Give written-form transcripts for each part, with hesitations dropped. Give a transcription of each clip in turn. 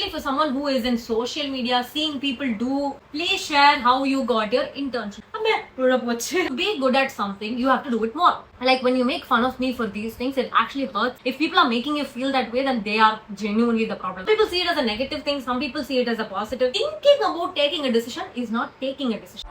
for someone who is in social media, seeing people do, please share how you got your internship. To be good at something, you have to do it more. Like when you make fun of me for these things, it actually hurts. If people are making you feel that way, then they are genuinely the problem. People see it as a negative thing, some people see it as a positive. Thinking about taking a decision is not taking a decision.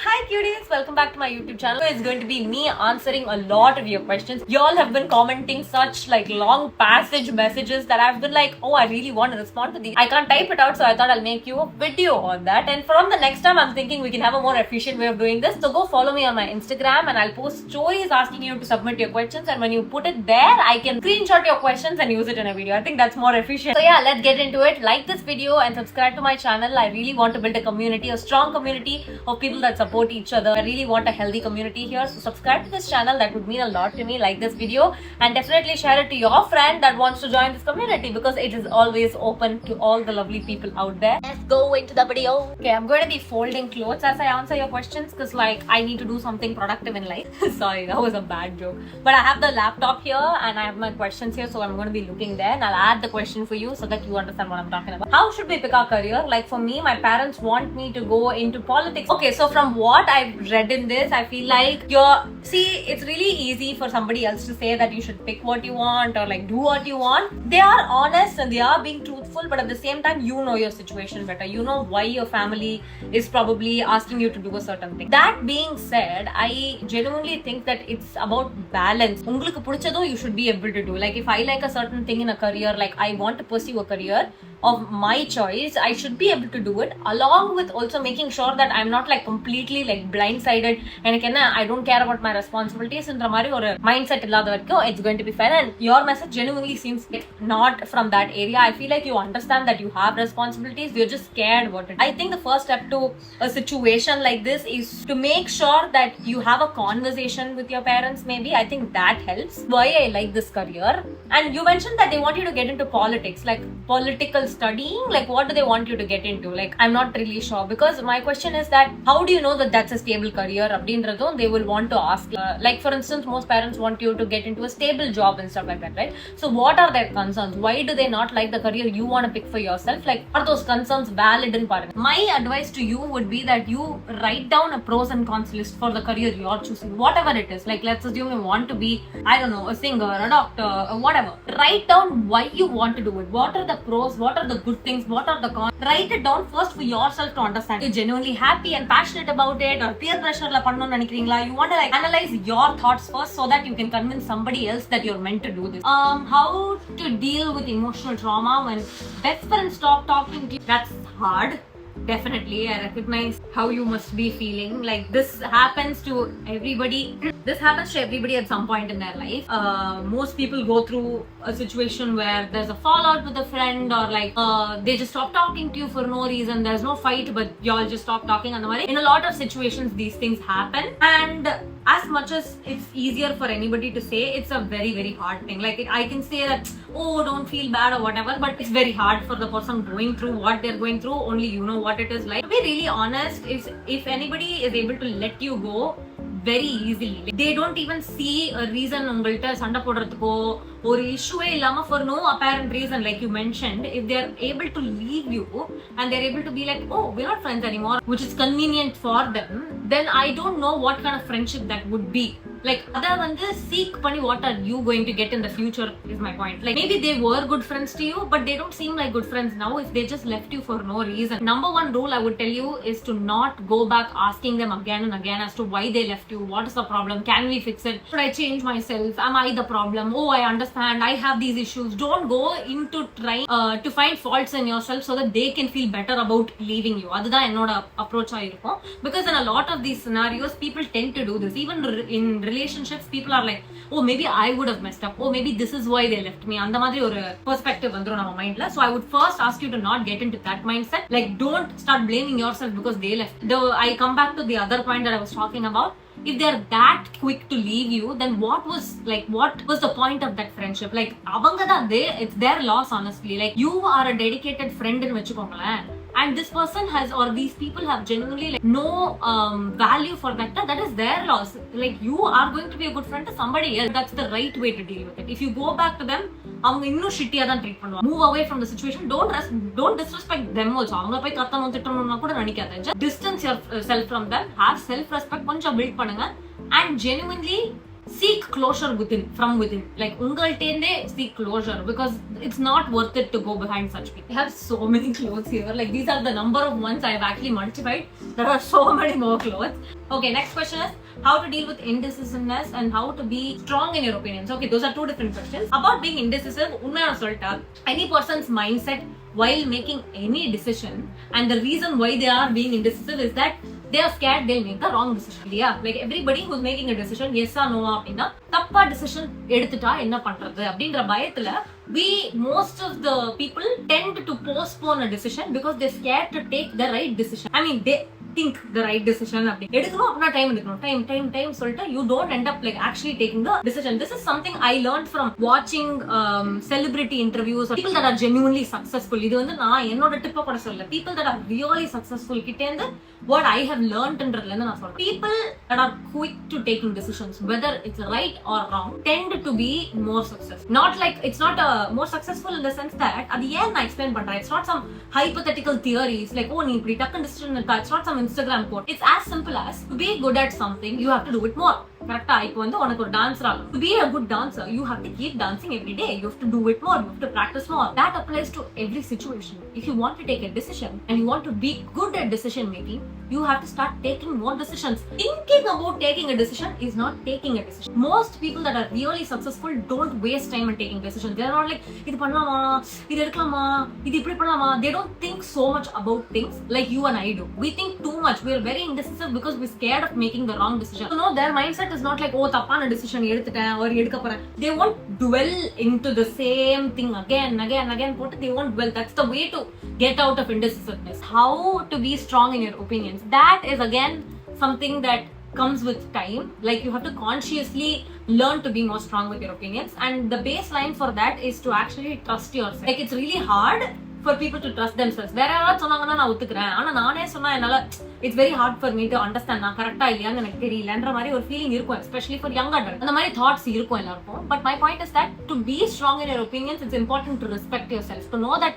Hi cuties, welcome back to my YouTube channel. It's going to be me answering a lot of your questions. Y'all have been commenting such like long passage messages that I've been like, oh, I really want to respond to these. I can't type it out, so I thought I'll make you a video on that. And from the next time, I'm thinking we can have a more efficient way of doing this. So go follow me on my Instagram and I'll post stories asking you to submit your questions. And when you put it there, I can screenshot your questions and use it in a video. I think that's more efficient. So yeah, let's get into it. Like this video and subscribe to my channel. I really want to build a community, a strong community of people that support each other. I really want a healthy community here, so subscribe to this channel. That would mean a lot to me. Like this video and definitely share it to your friend that wants to join this community, because it is always open to all the lovely people out there. Let's go into the video. Okay, I'm going to be folding clothes as I answer your questions, because like I need to do something productive in life. Sorry, that was a bad joke, but I have the laptop here and I have my questions here, so I'm going to be looking there and I'll add the question for you so that you understand what I'm talking about. How should we pick our career? Like for me, my parents want me to go into politics. Okay, so from what I've read in this, I feel like it's really easy for somebody else to say that you should pick what you want or like do what you want. They are honest and they are being truthful, but at the same time, you know your situation better. You know why your family is probably asking you to do a certain thing. That being said, I genuinely think that it's about balance. உங்களுக்கு பிடிச்சதோ you should be able to do. Like if I like a certain thing in a career, like I want to pursue a career of my choice, I should be able to do it, along with also making sure that I'm not like completely like blindsided and I don't care about my responsibilities and mindset it's going to be fine. And your message genuinely seems like not from that area. I feel like you understand that you have responsibilities, you're just scared about it. I think the first step to a situation like this is to make sure that you have a conversation with your parents. Maybe I think that helps. Why I like this career. And you mentioned that they want you to get into politics, like political studying. Like what do they want you to get into? Like I'm not really sure, because my question is that how do you know that that's a stable career? They will want to ask. Like for instance, most parents want you to get into a stable job and stuff like that, right? So what are their concerns? Why do they not like the career you want to pick for yourself? Like are those concerns valid in part? My advice to you would be that you write down a pros and cons list for the career you're choosing, whatever it is. Like let's assume you want to be, I don't know, a singer, a doctor, whatever. Write down why you want to do it. What are the pros? What are the good things? What are the cons? Write it down first for yourself to understand. You're genuinely happy and passionate about it, or peer pressure la pannonu nenikrீங்களா? You want to like analyze your thoughts first so that you can convince somebody else that you're meant to do this. How to deal with emotional trauma when best friends stop talking to you? That's hard. Definitely, I recognize how you must be feeling. Like this happens to everybody. This happens to everybody at some point in their life. Most people go through a situation where there's a fallout with a friend, or like they just stop talking to you for no reason. There's no fight, but y'all just stop talking. And in a lot of situations, these things happen. And as much as it's easier for anybody to say, it's a very, very hard thing. Like I can say that, oh, don't feel bad or whatever, but it's very hard for the person going through what they're going through. Only you know what it is like. To be really honest, if anybody is able to let you go very easily, like, they don't even see a reason ungalta sanda podradhukko or issue illama for no apparent reason, like you mentioned. If they're able to leave you and they're able to be like, oh, we're not friends anymore, which is convenient for them, then I don't know what kind of friendship that would be. Like other seek pani, what are you going to get in the future is my point. Like maybe they were good friends to you, but they don't seem like good friends now if they just left you for no reason. Number one rule I would tell you is to not go back asking them again and again as to why they left you. What is the problem? Can we fix it? Should I change myself? Am I the problem? Oh, I understand, I have these issues. Don't go into trying to find faults in yourself so that they can feel better about leaving you. Adha enoda approach ah irukum, because in a lot of these scenarios people tend to do this. Even in relationships, people are like, oh, maybe I would have messed up, oh, maybe this is why they left me. And the madri or perspective vandrum nama mind la. So I would first ask you to not get into that mindset. Like don't start blaming yourself because they left. Though I come back to the other point that I was talking about. If they're that quick to leave you, then what was the point of that friendship? Like avanga da it's their loss, honestly. Like you are a dedicated friend in vechukongala. and this person has, or these people have genuinely like no value for that, that is their loss. Like you are going to be a good friend to somebody else. That's the right way to deal with it. If you go back to them, அவங்க இன்னும் ஷிட்டியா தான் treat பண்ணுவாங்க. Move away from the situation. Don't disrespect them also. அவங்க போய் கத்தணும் திட்டணும்னா கூட நினைக்காத. Just distance yourself from them. Have self respect கொஞ்சம் build பண்ணுங்க and genuinely seek closure from within. Like ungaltende seek closure, because it's not worth it to go behind such people. I have so many clothes here. Like these are the number of ones I have actually multiplied. There are so many more clothes. Okay, next question is how to deal with indecisiveness and how to be strong in your opinions. Okay, those are two different questions. About being indecisive, unna solta, any person's mindset while making any decision, and the reason why they are being indecisive is that they are scared they'll make the wrong decision. Yeah, like everybody who's making a decision, yes or no அப்படினா தப்பா decision எடுத்துட்டா என்ன பண்றது அப்படிங்கற பயத்துல most of the people tend to postpone a decision because they're scared to take the right decision. I mean, they think the right decision அப்படி எடுக்கணும் அப்படினா டைம் சொல்லிட்டு you don't end up like actually taking the decision. This is something I learned from watching celebrity interviews or people that are genuinely successful. இது வந்து நான் என்னோட டிப்ப கூட சொல்லல, people that are really successful கிட்டேந்து what I have learned ன்றதுல இருந்து நான் சொல்றேன். People that are quick to taking decisions, whether it's right or wrong, tend to be more successful. Not like it's not a more successful in the sense that அது ஏன் நான் explain பண்றேன். It's not some hypothetical theories like oh நீ இப்படி டக்குன்னு decision எடுத்தா. It's not some Instagram quote. It's as simple as to be good at something, you have to do it more. கரெக்டா? இப்போ வந்து உனக்கு ஒரு டான்சர் ஆகணும். To be a good dancer, you have to keep dancing every day. You have to do it more. You have to practice more. That applies to every situation. If you want to take a decision and you want to be good at decision making, you have to start taking more decisions. Thinking about taking a decision is not taking a decision. Most people that are really successful don't waste time in taking decisions. They are not like இது பண்ணலாமா, இது எடுக்கலாமா, இது இப்படி பண்ணலாமா. They don't think so much about things like you and I do. We think too much. We are very indecisive because we're scared of making the wrong decision. So no, their mindset is not like oh தப்பான decision எடுத்துட்டேன் or எடுக்க போறேன். They won't dwell into the same thing again போட்டு they won't dwell. That's the way to get out of indecisiveness. How to be strong in your opinions, that is again something that comes with time. Like you have to consciously learn to be more strong with your opinions, and the baseline for that is to actually trust yourself. Like it's really hard for people to trust themselves. வேற யாராவது சொன்னாங்கன்னா நான் ஒத்துக்கிறேன், ஆனா நானே சொன்னா என்னால it's very hard for me to understand நான் கரெக்டா இல்லையான்னு எனக்கு தெரியலன்ற மாதிரி ஒரு ஃபீலிங் இருக்கும், especially for young adults. அந்த மாதிரி thoughts இருக்கும் எல்லாருக்கும். But my point is that to be strong in your opinions, it's important to respect yourself, to know that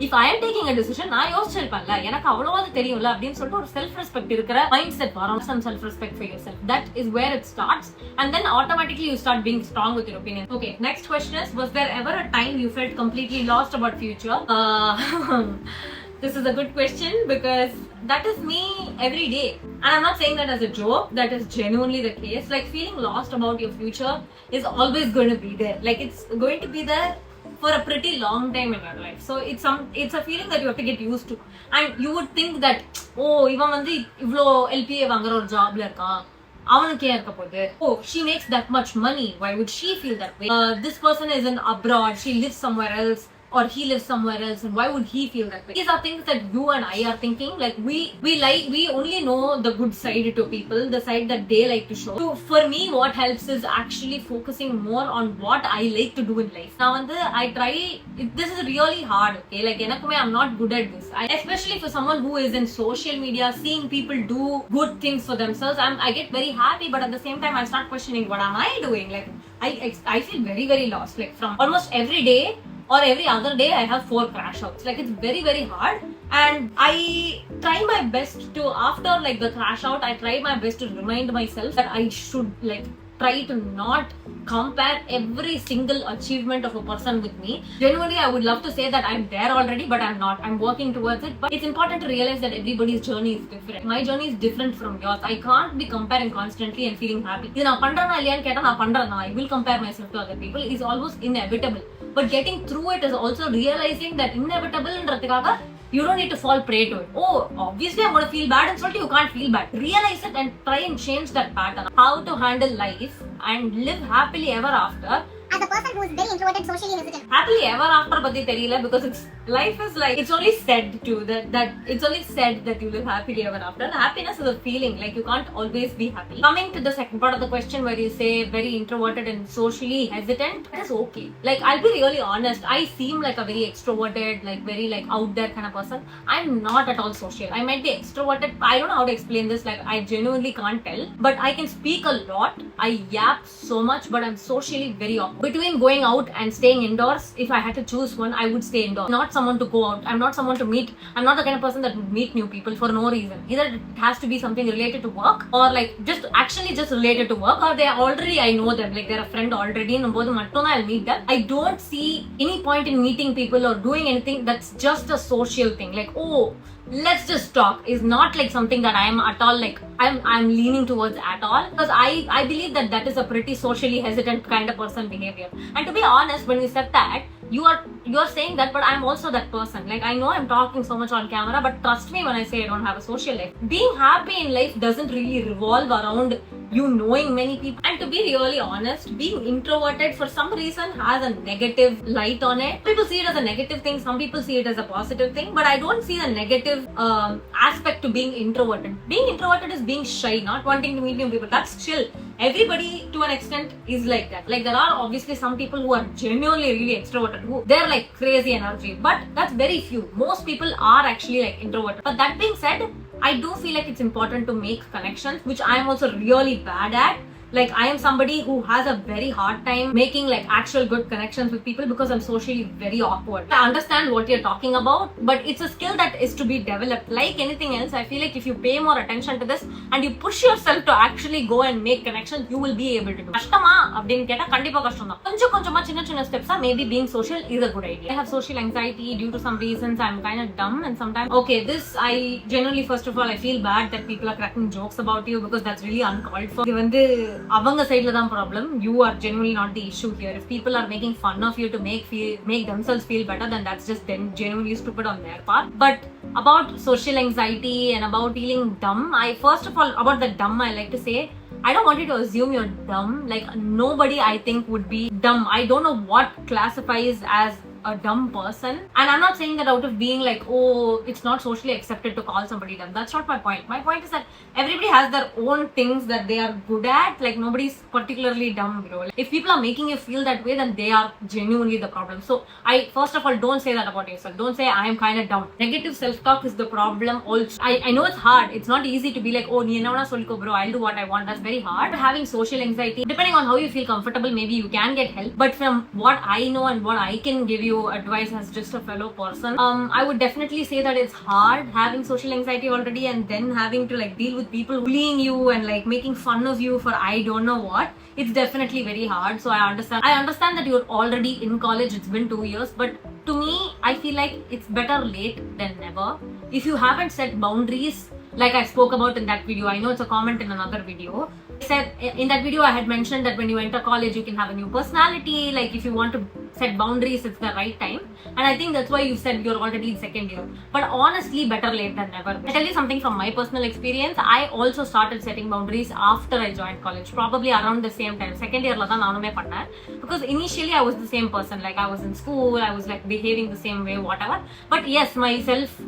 if I am taking a decision, நான் யோசிச்சிருப்பேன்ல, எனக்கு அவ்வளவாது தெரியும்ல அப்படின்னு சொல்லிட்டு ஒரு செல்ஃப் ரெஸ்பெக்ட் இருக்கிற மைண்ட் செட் வரும். Some self respect for yourself, that is where it starts, and then automatically you start being strong with your opinion. Okay, next question is, was there ever a time you felt completely lost about future? This is a good question because that is me every day, and I'm not saying that as a joke. That is genuinely the case. Like feeling lost about your future is always going to be there. Like it's going to be there for a pretty long time in your life. So it's a feeling that you have to get used to. And you would think that oh இவன் வந்து இவ்ளோ LPA வாங்குற ஒரு ஜாப்ல இருக்கான், அவனுக்கு ஏன் இருக்க போகுது, oh she makes that much money, why would she feel that way, this person is in abroad, she lives somewhere else, or he lives somewhere else, and why would he feel that way? These are things that you and I are thinking. Like we only know the good side to people, the side that they like to show. So for me, what helps is actually focusing more on what I like to do in life. Now I try, this is really hard, okay? Like enakume I'm not good at this. Especially for someone who is in social media, seeing people do good things for themselves, I get very happy, but at the same time I start questioning what am I doing? Like I feel very, very lost. Like from almost every day or every other day I have 4 crash outs. Like it's very, very hard, and I try my best to, after like the crash out, I try my best to remind myself that I should like try to not compare every single achievement of a person with me. Genuinely, I would love to say that I'm there already, but I'm not. I'm working towards it. But it's important to realize that everybody's journey is different. My journey is different from yours. I can't be comparing constantly and feeling happy. I will compare myself to other people. It's almost inevitable. But getting through it is also realizing that inevitable you don't need to fall prey to it. Oh, obviously I'm going to feel bad, and so you can't feel bad. Realize it and try and change that pattern. How to handle life and live happily ever after as a person who is very introverted, socially hesitant? Happily ever after பத்தி தெரியல, because life is like, it's only said to that it's only said that you live happily ever after. Happiness is a feeling, like you can't always be happy. Coming to the second part of the question where you say very introverted and socially hesitant, that is okay. Like, I'll be really honest, I seem like a very extroverted, like very like out there kind of person. I'm not at all social. I might be extroverted, I don't know how to explain this, like I genuinely can't tell, but I can speak a lot, I yap so much, but I'm socially very awkward. Between going out and staying indoors, if I had to choose one, I would stay indoors. Not someone to go out, I'm not someone to meet, I'm not the kind of person that would meet new people for no reason. Either it has to be something related to work, or like just related to work, or they are already, I know them, like they're a friend already, and I'll meet them. I don't see any point in meeting people or doing anything that's just a social thing, like, oh, let's just talk, is not like something that I am at all like I'm leaning towards at all, because I believe that is a pretty socially hesitant kind of person behavior. And to be honest, when you said that, you are saying that, but I'm also that person. Like, I know I'm talking so much on camera, but trust me when I say I don't have a social life. Being happy in life doesn't really revolve around you knowing many people. And to be really honest, being introverted for some reason has a negative light on it. People see it as a negative thing, some people see it as a positive thing, but I don't see the negative aspect to being introverted. Being introverted is being shy, not wanting to meet new people. That's chill. Everybody to an extent is like that. Like, there are obviously some people who are genuinely really extroverted, who they're like crazy energy, but that's very few. Most people are actually like introverted. But that being said, I do feel like it's important to make connections, which I am also really bad at. Like, I am somebody who has a very hard time making like actual good connections with people because I'm socially very awkward. I understand what you're talking about, but it's a skill that is to be developed. Like anything else, I feel like if you pay more attention to this and you push yourself to actually go and make connections, you will be able to do. கஷ்டமா அப்படினு கேட்டா கண்டிப்பா கஷ்டம் தான். கொஞ்சமா சின்ன steps maybe being social is a good idea. I have social anxiety due to some reasons. I'm kind of dumb, and sometimes this I generally, first of all, I feel bad that people are cracking jokes about you, because that's really uncalled for. இது வந்து அவங்க சைடுல தான் problem. You are genuinely not the issue here. If people are making fun of you to make themselves feel better, then that's just genuinely stupid on their part. But about social anxiety and about feeling dumb, first of all, about the dumb, I like to say, I don't want you to assume you're dumb. Like, nobody I think would be dumb. I don't know what classifies as a dumb person, and I'm not saying that out of being like, oh, it's not socially accepted to call somebody dumb. That's not my point. My point is that everybody has their own things that they are good at. Like, nobody's particularly dumb, bro. If people are making you feel that way, then they are genuinely the problem. So first of all, don't say that about yourself. Don't say I am kind of dumb. Negative self-talk is the problem also. I know it's hard. It's not easy to be like, oh, nee enna vena solliko bro, I'll do what I want. That's very hard. But having social anxiety, depending on how you feel comfortable, maybe you can get help. But from what I know and what I can give you advice as just a fellow person, I would definitely say that it's hard having social anxiety already, and then having to like deal with people bullying you and like making fun of you for I don't know what. It's definitely very hard. So I understand that you're already in college. It's been 2 years, but to me, I feel like it's better late than never. If you haven't set boundaries, like I spoke about in that video, I know it's a comment in another video. I said in that video, I had mentioned that when you enter college, you can have a new personality. Like, if you want to set boundaries, it's the right time. And I think that's why you said you're already in second year. But honestly, better late than never. I tell you something from my personal experience. I also started setting boundaries after I joined college, probably around the same time. Second year la dhaan nanume panna, because initially I was the same person. Like, I was in school, I was like behaving the same way, whatever. But yes, my self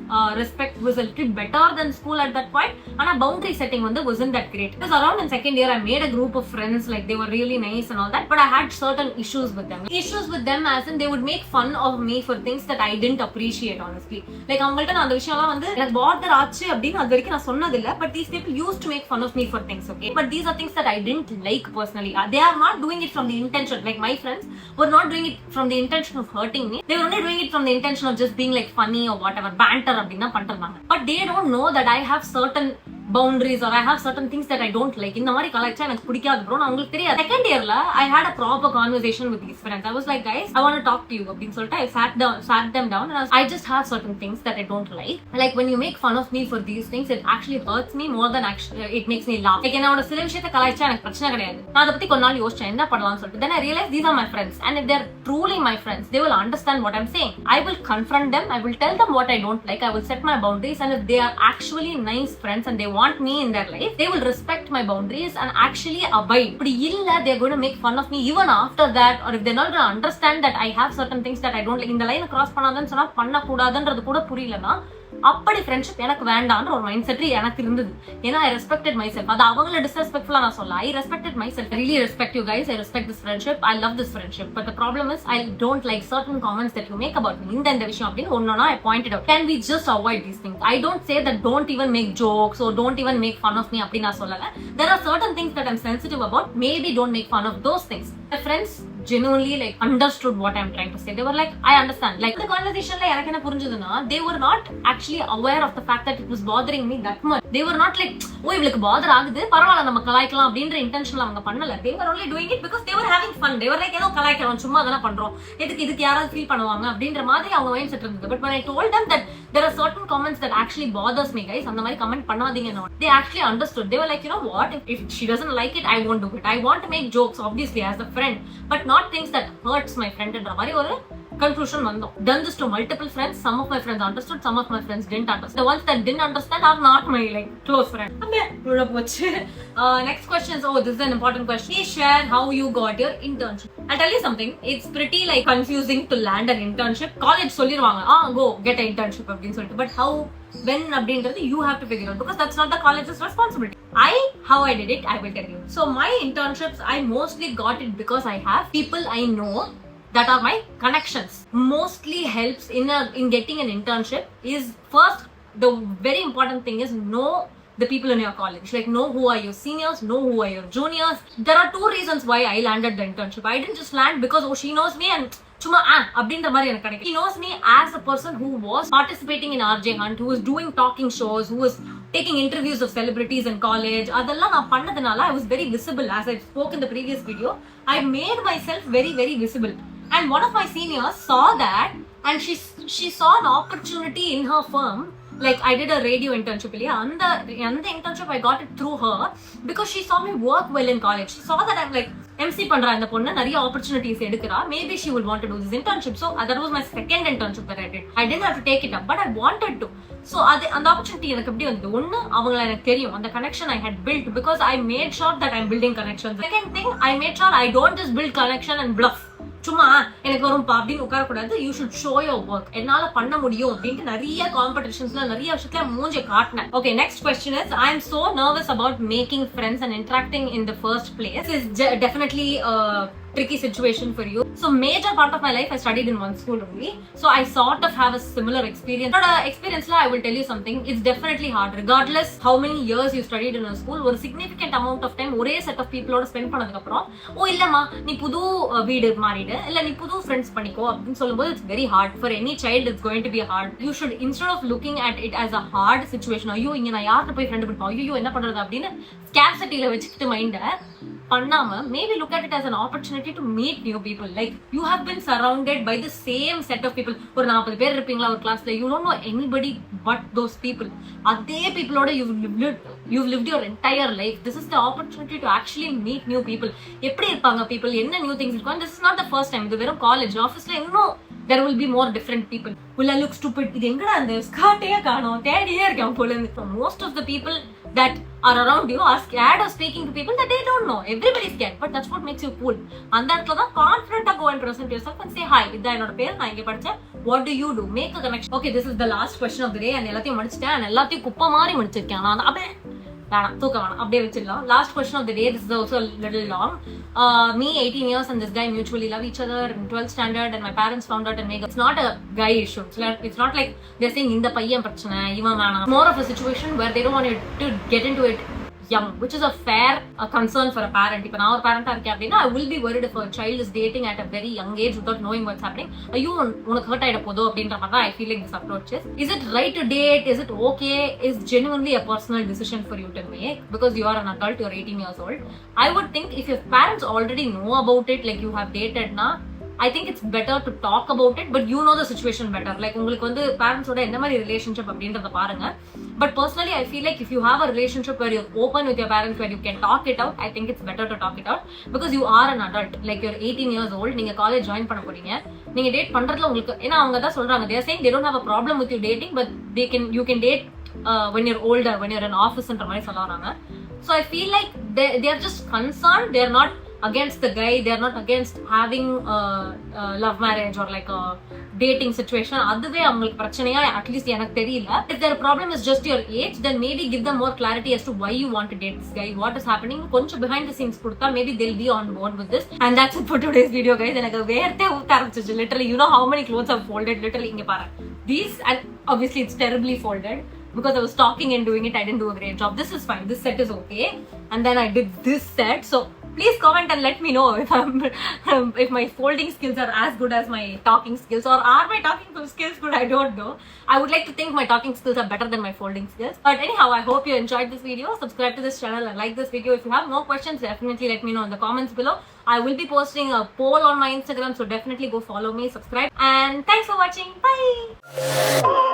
respect was a little better than school at that point. And a boundary setting wasn't that great. Because around in second year, I made a group of friends. Like, they were really nice and all that, but I had certain issues with them. As in, they would make fun of me for things that I didn't appreciate, honestly. Like, அவங்கள்ட்ட நான் அந்த விஷயம்லாம் வந்து எனக்கு bother ஆச்சு அப்படின்னு அது வரைக்கும் நான் சொன்னதில்லை. But these people used to make fun of me for things, okay? But these are things that I didn't like personally. They are not doing it from the intention. Like, my friends were not doing it from the intention of hurting me. They were only doing it from the intention of just being like funny or whatever, banter அப்படின்னா பண்ணிருந்தாங்க. But they don't know that I have certain boundaries, or I have certain things that I don't like. இந்த மாதிரி கலாய்ச்சா எனக்கு பிடிக்காது bro. நான் உங்களுக்கு தெரியாது. Second yearல I had a proper conversation with these friends. I was like, guys, I want to talk to you அப்படின்னு சொல்லிட்டு I sat them down, and I just have certain things that I don't like. Like, when you make fun of me for these things, it actually hurts me more than actually it makes me laugh. Like, என்னோட சில விஷயத்தை கலாய்ச்சா எனக்கு பிரச்சனை கிடையாது. நான் அதை பத்தி கொஞ்ச நாள் யோசிச்சேன் என்ன பண்ணலாம்னு சொல்லிட்டு. Then I realized these are my friends, and if they're truly my friends, they will understand what I'm saying. I will confront them, I will tell them what I don't like, I will set my boundaries, and if they are actually nice friends and they want want me in their life, they will respect my boundaries and actually abide. But illa, they're going to make fun of me even after that, or if they're not going to understand that I have certain things that I don't like. In the line cross பண்ணாதன்னு சொன்னா பண்ண கூடாதுன்றது கூட புரியலனா அப்படி friendship எனக்கு வேண்டாம்ன்ற ஒரு mind set எனக்கு இருந்தது. ஏன்னா ஐ respected my self. அது அவங்கள டிஸ்ரெஸ்பெக்ட்ஃபுல்லா நான் சொல்ல. I respected my self. Really respect you guys. I respect this friendship. I love this friendship. But the problem is I don't like certain comments that you make about me. இந்த விஷயம் அப்படின்னு ஒன்னொன்னா I pointed out. Can we just avoid these things? I don't say that don't even make jokes or don't even make fun of me அப்படி நான் சொல்லல. There are certain things that I'm sensitive about. Maybe don't make fun of those things. My friends genuinely like understood what I'm trying to say. They were like, I understand. Like the conversation la எனக்கு என்ன புரிஞ்சதுன்னா, they were not actually aware of the fact that it was bothering me that much. They were not like, ஓ இவளுக்கு father ஆகுது பரவாயில்ல நம்ம கலாய்க்கலாம் அப்படின்ற இன்டென்ஷன்ல அவங்க பண்ணல. They were only doing it because they were having fun. They were like, ஏதோ கலாய்க்கிறோம் சும்மா அதெல்லாம் பண்றோம், இதுக்கு யாராவது ஃபீல் பண்ணுவாங்க அப்படின்ற மாதிரி அவங்க மைண்ட் செட் இருந்தது. But when I told them that there are certain comments that actually bothers me guys, அந்த மாதிரி கமெண்ட் பண்ணாதீங்க, they actually understood. They were like, you know what, if she doesn't like it, I won't do it. I want to make jokes obviously as a friend, but not things that hurts my friend என்ற மாதிரி ஒரு conclusion வந்தோம். Done this to multiple friends. Some of my friends understood, some of my friends didn't understand. The ones that didn't understand are not my like close friends. Next question is, oh this is an important question. Please share how you got your internship. I'll tell you something, it's pretty like confusing to land an internship. College சொல்லிருவாங்க go get an internship அப்படின்னு சொல்லிட்டு, but how, when அப்படின்றது you have to figure out, because that's not the college's responsibility. How I did it, I will tell you. So my internships, I mostly got it because I have people I know that are my connections. Mostly helps in getting an internship is, first, the very important thing is know the people in your college. Like know who are your seniors, know who are your juniors. There are two reasons why I landed the internship. I didn't just land because she knows me and சும்மா அப்படின்ற மாதிரி எனக்கு கிடைக்கும். He knows me as a person who was participating in RJ Hunt, who was doing talking shows, who was taking interviews of celebrities in college. அதெல்லாம் நான் பண்ணதுனால I was very visible. As I spoke in the previous video, I made myself very very visible. And one of my seniors saw that, and she saw an opportunity in her firm. Like I did a radio internship and the internship I got it through her because she saw me work well in college. She saw that I'm like MC பண்றா இந்த பொண்ணு, நிறைய opportunities எடுக்குறா, maybe she will want to do this internship. So that was my second internship that I did. I didn't have to take it up, but I wanted to. So அந்த opportunity எனக்கு எப்படி வந்தது? ஒன்னு அவங்கள எனக்கு தெரியும், அந்த connection I had built because I made sure that I'm building connections. Second thing, I made sure I don't just build connection and bluff. சும்மா எனக்கு வரும் அப்படின்னு உட்காரக்கூடாது. You should show your work. என்னால பண்ண முடியும் அப்படின்ட்டு நிறைய காம்படிஷன்ஸ்ல நிறைய விஷயத்துல மூஞ்சி காட்டினேன். Okay, next question is, I am so nervous about making friends and interacting in the first place. Is definitely tricky situation for you. So major part of my life I studied in one school only, so I sort of have a similar experience. But experience la I will tell you something, it's definitely hard regardless how many years you studied in a school. ஒரு significant amount of time ஒரே set of people ஓட spend பண்ணதுக்கு அப்புறம் ஓ இல்லம்மா நீ புது வீடு மாறிடு இல்ல நீ புது friends பண்ணிக்கோ அப்படின்னு சொல்லும்போது it's very hard for any child. It's going to be hard. You should, instead of looking at it as a hard situation, ஐயோ இங்க நான் யார்கிட்ட போய் friend பண்ணிப்போம், ஐயோ என்ன பண்றது அப்படின்னு scarcity-ல வச்சுக்கிட்டு மைண்ட பண்ணாம, maybe look at it as an opportunity to meet new people. Like you have been surrounded by the same set of people. ஒரு 40 பேர் இருப்பீங்களா ஒரு கிளாஸ்ல, you don't know anybody but those people. அதே peopleோட you've lived your entire life. This is the opportunity to actually meet new people. எப்படி இருப்பாங்க people, என்ன new things இருக்கும். This is not the first time. இது வெறும் காலேஜ், ஆஃபீஸ்ல இன்னும் there will be more different people. Will I look stupid? இது எங்கடா அந்த ஸ்கார்ட்டே காணோம், தேடியே இருக்கேன் போல இருந்து. Most of the people that are around you are scared of speaking to people that they don't know. Everybody is scared, but that's what makes you cool. அந்த இடத்துல தான் confident go and present yourself and say hi, இதான் என்னோட பேர், நான் இங்க படிச்சேன், what do you do, make a connection. Okay, this is the last question of the day and எல்லாத்தையும் முடிச்சிட்டேன் and எல்லாத்தையும் குப்பை மாதிரி முடிச்சிருக்கேன் நான். அப்படியே வேணாம் தூக்க வேணாம், அப்படியே வச்சிடலாம். Last question of the day, this is also a little long. Me 18 years and this guy mutually love each other in 12th standard and my parents found out and made. It's not a guy issue. It's not like they're saying இந்த பையன் பிரச்சனை இவன் வேணாம். More of a situation where they don't want you to get into it young, which is a fair concern for a parent. If நான் ஒரு parent இருக்கேன் அப்படின்னா I will be worried if a child is dating at a very young age without knowing what's happening. ஐயோ உனக்கு hurt ஆயிட போதோ அப்படின்ற மாதிரி தான் I feel like this approach is it right to date, is it okay, is genuinely a personal decision for you to make because you are an adult, you're 18 years old. I would think if your parents already know about it, like you have dated na, I think it's better to talk about it, but you know the situation better. Like உங்களுக்கு வந்து parents ஓட என்ன மாதிரி relationship அப்படின்றத பாருங்க. But personally I feel like if you have a relationship where you're open with your parents, where you can talk it out, I think it's better to talk it out because you are an adult. Like you're 18 years old, நீங்க college join பண்ண போறீங்க, நீங்க date பண்றதுல உங்களுக்கு ஏன்னா அவங்க தான் சொல்றாங்க, they are saying they don't have a problem with you dating, but you can date when you're older, when you're in office ன்ற மாதிரி சொல்ல வராங்க. So I feel like they are just concerned. They are not against the guy. They are not against having love marriage or like a dating situation. அதுவே அவங்களுக்கு பிரச்சனையா at least எனக்கு தெரியல. If their problem is just your age, then maybe give them more clarity as to why you want to date this guy, what is happening. கொஞ்சம் behind the scenes கொடுத்தா maybe they'll be on board with this. And that's it for today's video, guys. எனக்கு வேர்த்தே ஊத்த ஆரம்பிச்சிச்சு literally. You know how many clothes I've folded literally. இங்க பாரு, these, and obviously it's terribly folded because I was talking and doing it. I didn't do a great job. This is fine, this set is okay. And then I did this set. So please comment and let me know if my folding skills are as good as my talking skills, or are my talking skills good? I don't know. I would like to think my talking skills are better than my folding skills. But anyhow, I hope you enjoyed this video. Subscribe to this channel and like this video. If you have more questions, definitely let me know in the comments below. I will be posting a poll on my Instagram, so definitely go follow me, subscribe, and thanks for watching. Bye.